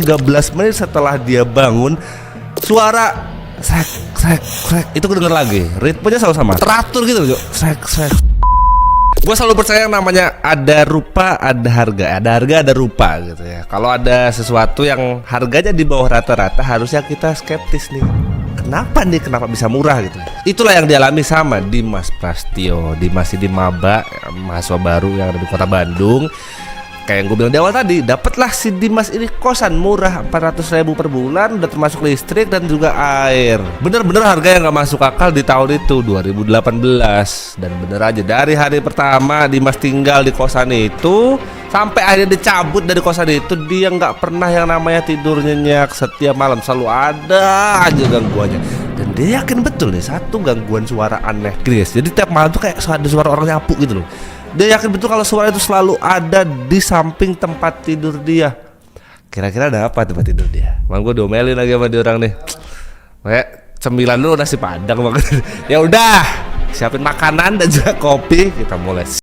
13 menit setelah dia bangun, suara srek srek srek itu kedenger lagi. Ritmenya selalu sama, teratur gitu loh, srek srek. Gue selalu percaya yang namanya ada rupa, ada harga, ada rupa gitu ya. Kalau ada sesuatu yang harganya di bawah rata-rata, harusnya kita skeptis nih. Kenapa nih, kenapa bisa murah gitu. Itulah yang dialami sama Dimas Prasetyo. Dimas ini maba, mahasiswa baru yang ada di kota Bandung. Kayak yang gue bilang di awal tadi, dapatlah si Dimas ini kosan murah 400.000 per bulan, udah termasuk listrik dan juga air. Bener-bener harga yang gak masuk akal di tahun itu 2018. Dan bener aja dari hari pertama Dimas tinggal di kosan itu sampai akhirnya dicabut dari kosan itu, dia gak pernah yang namanya tidur nyenyak. Setiap malam selalu ada aja gangguannya. Dan dia yakin betul nih, satu gangguan suara aneh guys. Jadi tiap malam tuh kayak ada suara orang nyapu gitu loh. Dia yakin betul kalau suara itu selalu ada di samping tempat tidur dia. Kira-kira ada apa tempat tidur dia? Mang gue diomelin lagi sama dia orang nih. Kayak cemilan dulu nasi padang banget. Ya udah, siapin makanan dan juga kopi, kita mulai.